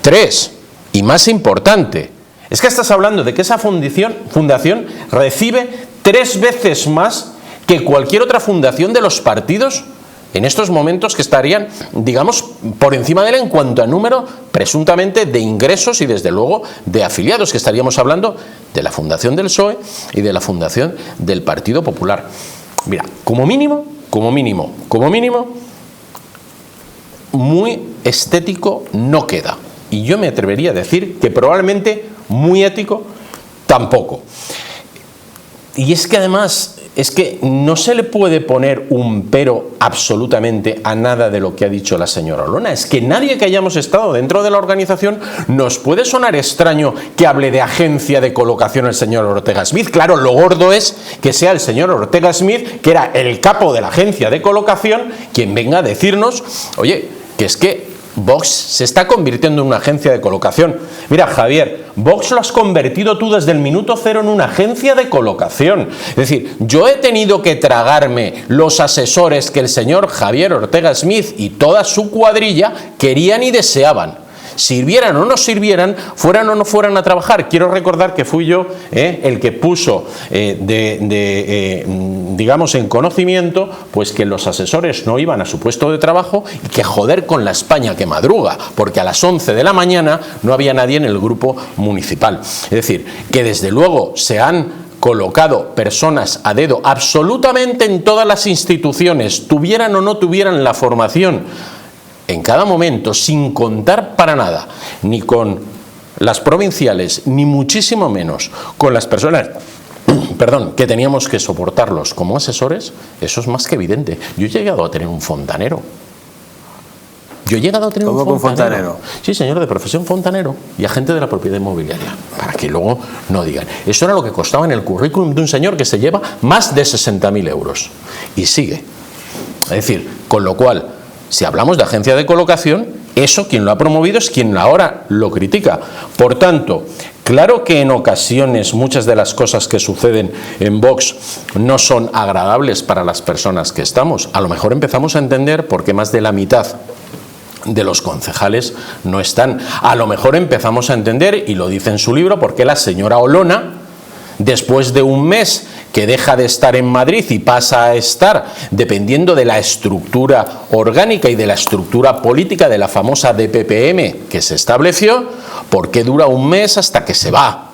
C: 3, y más importante, es que estás hablando de que esa fundación recibe 3 veces más que cualquier otra fundación de los partidos en estos momentos, que estarían, digamos, por encima de él en cuanto a número presuntamente de ingresos y desde luego de afiliados, que estaríamos hablando de la Fundación del PSOE y de la Fundación del Partido Popular. Mira, como mínimo, muy estético no queda. Y yo me atrevería a decir que probablemente muy ético tampoco. Y es que además, es que no se le puede poner un pero absolutamente a nada de lo que ha dicho la señora Olona. Es que nadie que hayamos estado dentro de la organización nos puede sonar extraño que hable de agencia de colocación el señor Ortega Smith. Claro, lo gordo es que sea el señor Ortega Smith, que era el capo de la agencia de colocación, quien venga a decirnos, oye, que es que Vox se está convirtiendo en una agencia de colocación. Mira, Javier, Vox lo has convertido tú desde el minuto cero en una agencia de colocación. Es decir, yo he tenido que tragarme los asesores que el señor Javier Ortega Smith y toda su cuadrilla querían y deseaban. sirvieran o no sirvieran, fueran o no fueran a trabajar. Quiero recordar que fui yo el que puso digamos en conocimiento pues que los asesores no iban a su puesto de trabajo y que joder con la España que madruga, porque a las 11 de la mañana no había nadie en el grupo municipal. Es decir, que desde luego se han colocado personas a dedo absolutamente en todas las instituciones, tuvieran o no tuvieran la formación, en cada momento, sin contar para nada, ni con las provinciales, ni muchísimo menos con las personas que teníamos que soportarlos como asesores. Eso es más que evidente. Yo he llegado a tener un fontanero.
A: ¿Cómo un fontanero?
C: Sí, señor, de profesión fontanero y agente de la propiedad inmobiliaria, para que luego no digan. Eso era lo que costaba en el currículum de un señor que se lleva más de 60.000 euros. Y sigue. Es decir, con lo cual, si hablamos de agencia de colocación, eso quien lo ha promovido es quien ahora lo critica. Por tanto, claro que en ocasiones muchas de las cosas que suceden en Vox no son agradables para las personas que estamos. A lo mejor empezamos a entender por qué más de la mitad de los concejales no están. A lo mejor empezamos a entender, y lo dice en su libro, por qué la señora Olona, después de un mes que deja de estar en Madrid y pasa a estar dependiendo de la estructura orgánica y de la estructura política de la famosa DPPM que se estableció, ¿por qué dura un mes hasta que se va?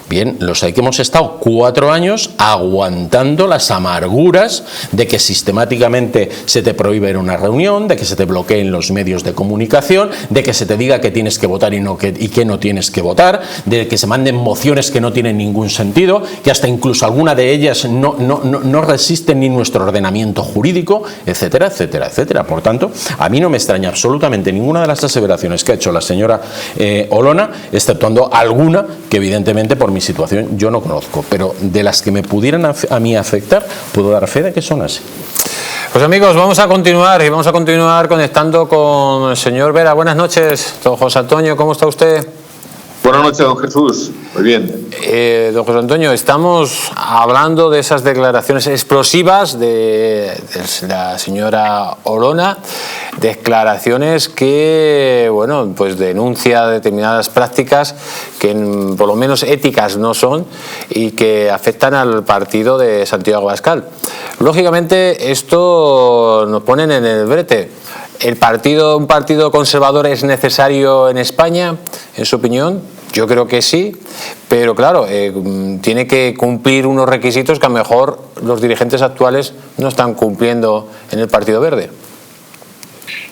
C: Bien, los hay que hemos estado 4 años aguantando las amarguras de que sistemáticamente se te prohíbe una reunión, de que se te bloqueen los medios de comunicación, de que se te diga que tienes que votar y que no tienes que votar, de que se manden mociones que no tienen ningún sentido, que hasta incluso alguna de ellas no resisten ni nuestro ordenamiento jurídico, etcétera, etcétera, etcétera. Por tanto, a mí no me extraña absolutamente ninguna de las aseveraciones que ha hecho la señora Olona, exceptuando alguna que evidentemente por mi situación yo no conozco, pero de las que me pudieran a mí afectar, puedo dar fe de que son así.
A: Pues amigos, vamos a continuar conectando con el señor Vera. Buenas noches, don José Antonio, ¿cómo está usted?
J: Buenas noches, don Jesús. Muy bien.
A: Don José Antonio, estamos hablando de esas declaraciones explosivas de la señora Olona, declaraciones que, bueno, pues denuncia determinadas prácticas que por lo menos éticas no son y que afectan al partido de Santiago Abascal. Lógicamente, esto nos ponen en el brete. ¿Un partido conservador es necesario en España, en su opinión? Yo creo que sí, pero claro, tiene que cumplir unos requisitos que a lo mejor los dirigentes actuales no están cumpliendo en el Partido Verde.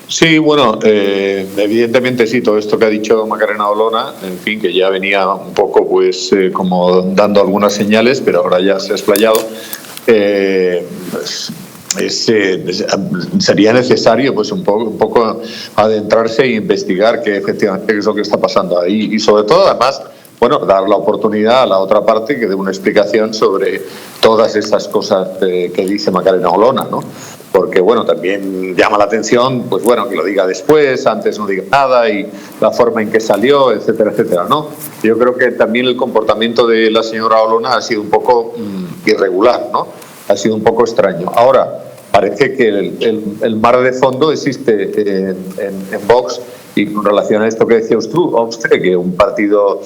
J: Sí, bueno, evidentemente sí, todo esto que ha dicho Macarena Olona, en fin, que ya venía un poco pues como dando algunas señales, pero ahora ya se ha explayado. Sería necesario pues un poco adentrarse e investigar qué efectivamente es lo que está pasando ahí, y sobre todo además, bueno, dar la oportunidad a la otra parte que dé una explicación sobre todas estas cosas que dice Macarena Olona, ¿no? Porque bueno, también llama la atención, pues bueno, que lo diga después, antes no diga nada, y la forma en que salió, etcétera, etcétera, ¿no? Yo creo que también el comportamiento de la señora Olona ha sido un poco irregular, ¿no? Ha sido un poco extraño. Ahora, parece que el mar de fondo existe en Vox, y con relación a esto que decía usted, que un partido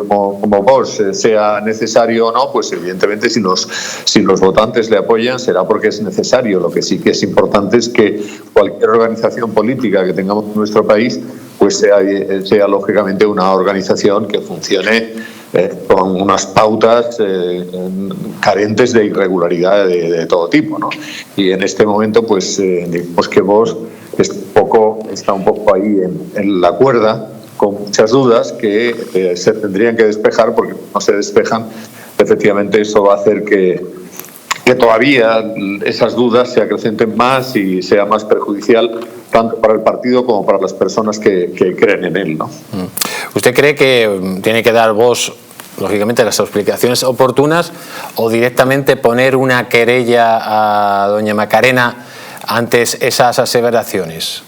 J: como Vox sea necesario o no, pues evidentemente si los votantes le apoyan será porque es necesario. Lo que sí que es importante es que cualquier organización política que tengamos en nuestro país pues sea lógicamente una organización que funcione con unas pautas carentes de irregularidad de todo tipo, ¿no? Y en este momento pues digamos que Vox está un poco ahí en la cuerda, con muchas dudas que se tendrían que despejar, porque no se despejan, efectivamente eso va a hacer que todavía esas dudas se acrecenten más y sea más perjudicial tanto para el partido como para las personas que creen en él, ¿no?
A: ¿Usted cree que tiene que dar Vox, lógicamente, las explicaciones oportunas, o directamente poner una querella a doña Macarena antes esas aseveraciones?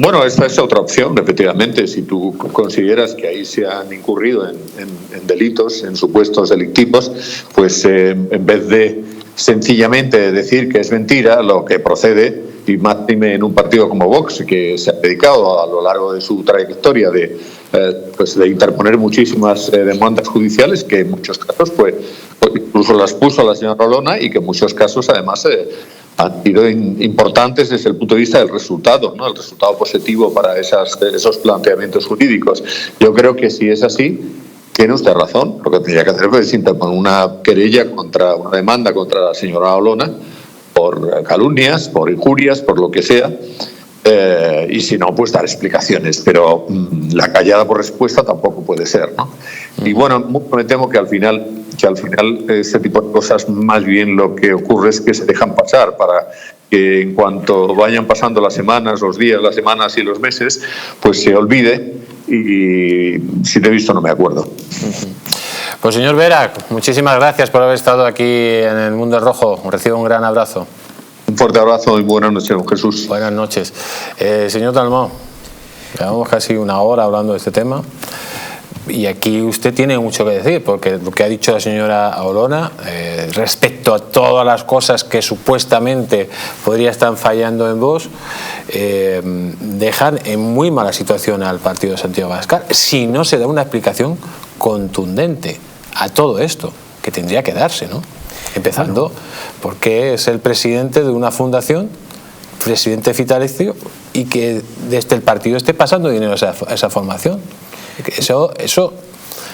J: Bueno, esta es otra opción, efectivamente. Si tú consideras que ahí se han incurrido en delitos, en supuestos delictivos, pues en vez de sencillamente decir que es mentira, lo que procede y más en un partido como Vox, que se ha dedicado a lo largo de su trayectoria de interponer muchísimas demandas judiciales, que en muchos casos incluso las puso la señora Olona, y que en muchos casos además han sido importantes desde el punto de vista del resultado, ¿no? El resultado positivo para esos planteamientos jurídicos. Yo creo que si es así, tiene usted razón. Lo que tendría que hacer es interponer una demanda contra la señora Olona por calumnias, por injurias, por lo que sea, y si no, pues dar explicaciones. Pero la callada por respuesta tampoco puede ser, ¿no? Y bueno, me temo que al final este tipo de cosas, más bien lo que ocurre es que se dejan pasar para que en cuanto vayan pasando las semanas, los días, las semanas y los meses, pues se olvide, y si te he visto no me acuerdo.
A: Pues señor Vera, muchísimas gracias por haber estado aquí en El Mundo Rojo. Recibo un gran abrazo.
J: Un fuerte abrazo y buenas noches, don Jesús.
A: Buenas noches. Señor Dalmau, llevamos casi una hora hablando de este tema. Y aquí usted tiene mucho que decir, porque lo que ha dicho la señora Olona respecto a todas las cosas que supuestamente podría estar fallando en Vox, dejan en muy mala situación al partido de Santiago Abascal si no se da una explicación contundente a todo esto, que tendría que darse, ¿no? Empezando porque es el presidente de una fundación, presidente vitalicio, y que desde el partido esté pasando dinero a esa formación. Eso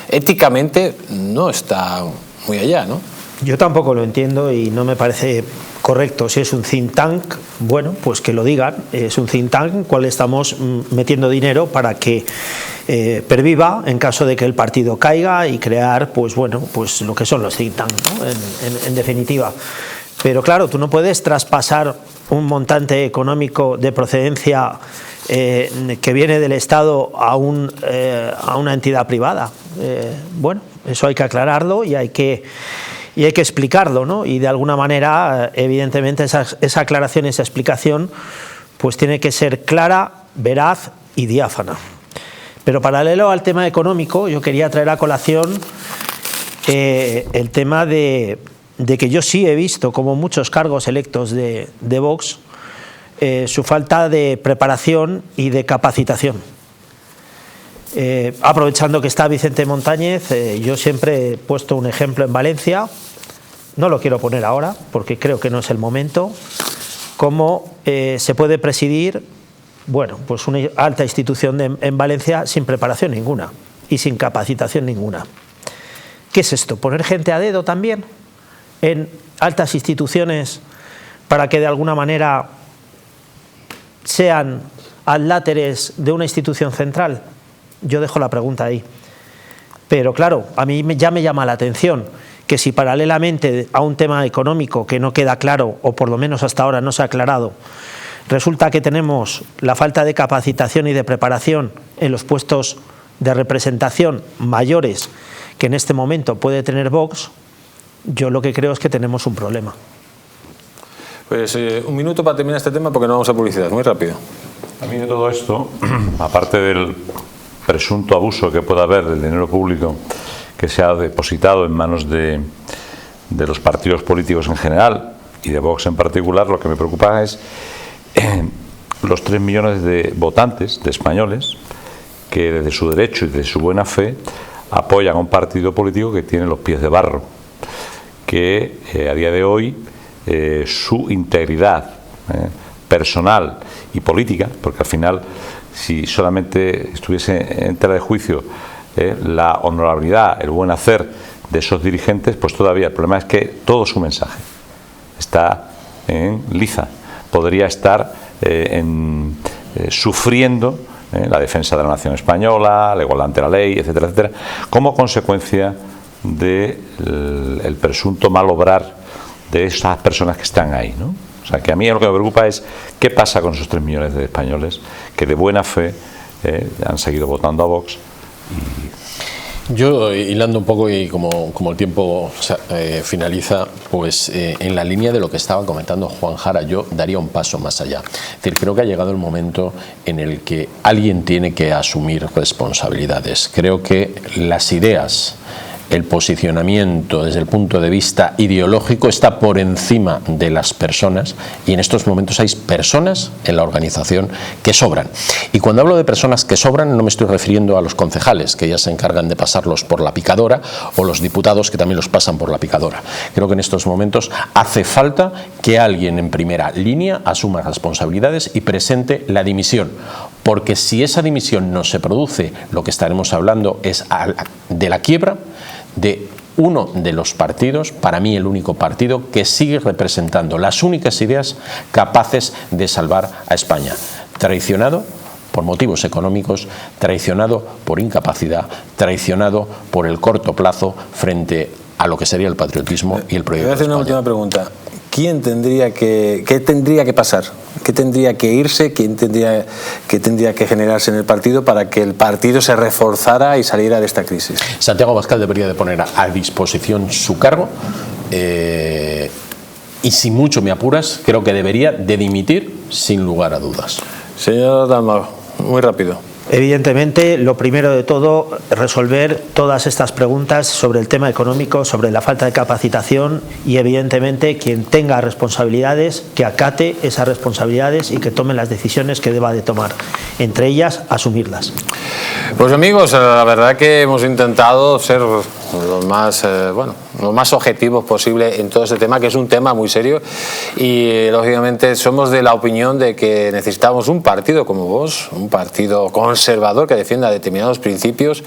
A: éticamente no está muy allá, ¿no?
D: Yo tampoco lo entiendo y no me parece correcto. Si es un think tank, bueno, pues que lo digan. Es un think tank, cual estamos metiendo dinero para que perviva en caso de que el partido caiga, y crear, pues bueno, pues lo que son los think tanks, ¿no? En definitiva. Pero claro, tú no puedes traspasar un montante económico de procedencia que viene del Estado a una entidad privada. Bueno, eso hay que aclararlo y hay que explicarlo, ¿no? Y de alguna manera, evidentemente, esa aclaración, esa explicación, pues tiene que ser clara, veraz y diáfana. Pero paralelo al tema económico, yo quería traer a colación el tema de que yo sí he visto, como muchos cargos electos de Vox, su falta de preparación y de capacitación. Aprovechando que está Vicente Montañez, yo siempre he puesto un ejemplo en Valencia, no lo quiero poner ahora porque creo que no es el momento, cómo se puede presidir, bueno, pues una alta institución en Valencia sin preparación ninguna y sin capacitación ninguna. ¿Qué es esto? ¿Poner gente a dedo también en altas instituciones para que de alguna manera sean adláteres de una institución central? Yo dejo la pregunta ahí. Pero claro, a mí ya me llama la atención que si paralelamente a un tema económico que no queda claro, o por lo menos hasta ahora no se ha aclarado, resulta que tenemos la falta de capacitación y de preparación en los puestos de representación mayores que en este momento puede tener Vox, yo lo que creo es que tenemos un problema.
A: Pues un minuto para terminar este tema porque no vamos a publicidad, muy rápido.
B: A mí de todo esto, aparte del presunto abuso que pueda haber del dinero público que se ha depositado en manos de los partidos políticos en general y de Vox en particular, lo que me preocupa es los 3 millones de votantes, de españoles, que desde su derecho y desde su buena fe apoyan a un partido político que tiene los pies de barro, que a día de hoy su integridad personal y política, porque al final si solamente estuviese en tela de juicio la honorabilidad, el buen hacer de esos dirigentes, pues todavía el problema es que todo su mensaje está en liza, podría estar sufriendo la defensa de la nación española, la igualdad ante la ley, etcétera, etcétera, como consecuencia del presunto mal obrar de esas personas que están ahí, ¿no? O sea, que a mí lo que me preocupa es qué pasa con esos 3 millones de españoles que de buena fe han seguido votando a Vox.
C: Yo, hilando un poco y como el tiempo finaliza, pues en la línea de lo que estaba comentando Juan Jara, yo daría un paso más allá. Es decir, creo que ha llegado el momento en el que alguien tiene que asumir responsabilidades. Creo que las ideas el posicionamiento desde el punto de vista ideológico está por encima de las personas, y en estos momentos hay personas en la organización que sobran. Y cuando hablo de personas que sobran no me estoy refiriendo a los concejales, que ya se encargan de pasarlos por la picadora, o los diputados, que también los pasan por la picadora. Creo que en estos momentos hace falta que alguien en primera línea asuma responsabilidades y presente la dimisión, porque si esa dimisión no se produce, lo que estaremos hablando es de la quiebra de uno de los partidos, para mí el único partido, que sigue representando las únicas ideas capaces de salvar a España. Traicionado por motivos económicos, traicionado por incapacidad, traicionado por el corto plazo frente a lo que sería el patriotismo y el proyecto.
A: Voy a hacer una última pregunta. ¿Qué tendría que pasar? ¿Qué tendría que irse? ¿Qué tendría que generarse en el partido para que el partido se reforzara y saliera de esta crisis?
C: Santiago Abascal debería de poner a disposición su cargo y, si mucho me apuras, creo que debería de dimitir sin lugar a dudas.
A: Señor Dalmau, muy rápido.
D: Evidentemente, lo primero de todo, resolver todas estas preguntas sobre el tema económico, sobre la falta de capacitación, y evidentemente quien tenga responsabilidades, que acate esas responsabilidades y que tome las decisiones que deba de tomar, entre ellas asumirlas.
A: Pues amigos, la verdad que hemos intentado ser lo más objetivos posible en todo este tema, que es un tema muy serio, y lógicamente somos de la opinión de que necesitamos un partido como vos, un partido conservador que defienda determinados principios,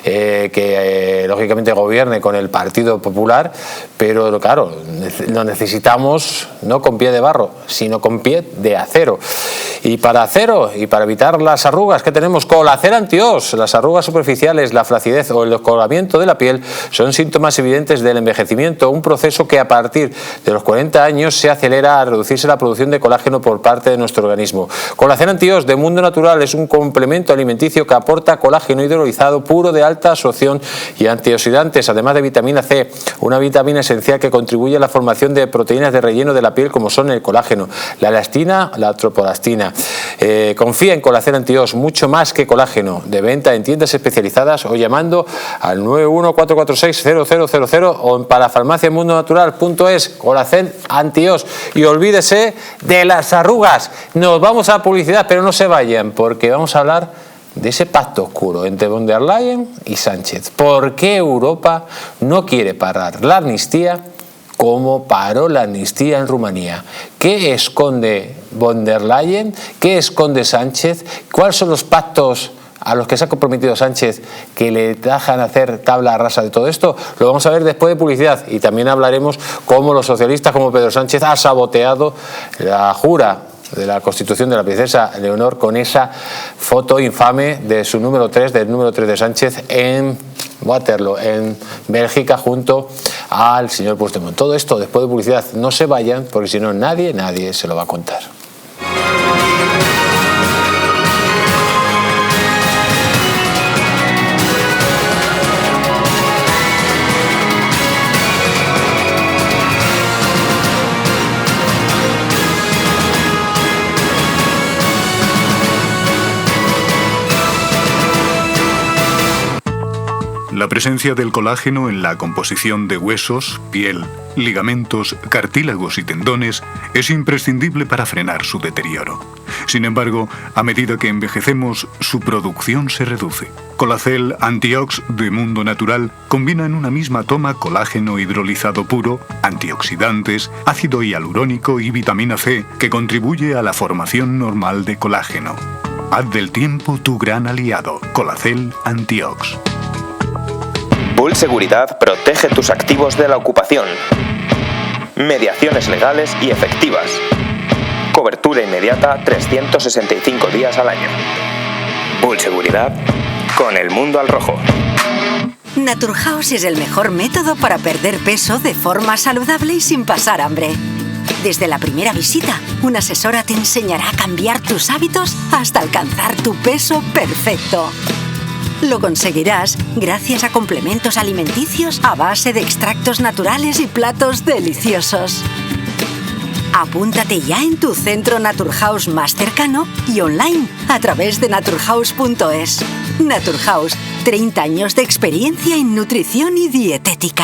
A: que lógicamente gobierne con el Partido Popular, pero claro, lo necesitamos no con pie de barro, sino con pie de acero. Y para acero, y para evitar las arrugas que tenemos, Colacel Anti-Ox. Las arrugas superficiales, la flacidez o el descoloramiento de la piel son síntomas evidentes del envejecimiento, un proceso que a partir de los 40 años se acelera a reducirse la producción de colágeno por parte de nuestro organismo. Colacel Anti-Ox de Mundo Natural es un complemento alimenticio que aporta colágeno hidrolizado puro de alta absorción y antioxidantes, además de vitamina C, una vitamina esencial que contribuye a la formación de proteínas de relleno de la piel como son el colágeno, la elastina, la tropolastina. Confía en Colacel Anti-Ox, mucho más que colágeno, de venta en tiendas especializadas o llamando al 914460000 o en parafarmaciamundonatural.es. Colacel Anti-Ox. Y olvídese de las arrugas. Nos vamos a publicidad, pero no se vayan, porque vamos a hablar de ese pacto oscuro entre von der Leyen y Sánchez. ¿Por qué Europa no quiere parar la amnistía como paró la amnistía en Rumanía? ¿Qué esconde von der Leyen? ¿Qué esconde Sánchez? ¿Cuáles son los pactos a los que se ha comprometido Sánchez que le dejan hacer tabla rasa de todo esto? Lo vamos a ver después de publicidad, y también hablaremos cómo los socialistas, como Pedro Sánchez, ha saboteado la jura de la Constitución de la princesa Leonor con esa foto infame de su número 3, del número 3 de Sánchez en Waterloo, en Bélgica, junto al señor Puigdemont. Todo esto después de publicidad. No se vayan, porque si no nadie se lo va a contar.
K: La presencia del colágeno en la composición de huesos, piel, ligamentos, cartílagos y tendones es imprescindible para frenar su deterioro. Sin embargo, a medida que envejecemos, su producción se reduce. Colacel Anti-Ox de Mundo Natural combina en una misma toma colágeno hidrolizado puro, antioxidantes, ácido hialurónico y vitamina C, que contribuye a la formación normal de colágeno. Haz del tiempo tu gran aliado. Colacel Anti-Ox.
L: Bull Seguridad protege tus activos de la ocupación. Mediaciones legales y efectivas. Cobertura inmediata 365 días al año. Bull Seguridad con el mundo al rojo.
M: Naturhaus es el mejor método para perder peso de forma saludable y sin pasar hambre. Desde la primera visita, una asesora te enseñará a cambiar tus hábitos hasta alcanzar tu peso perfecto. Lo conseguirás gracias a complementos alimenticios a base de extractos naturales y platos deliciosos. Apúntate ya en tu centro Naturhaus más cercano y online a través de naturhaus.es. Naturhaus, 30 años de experiencia en nutrición y dietética.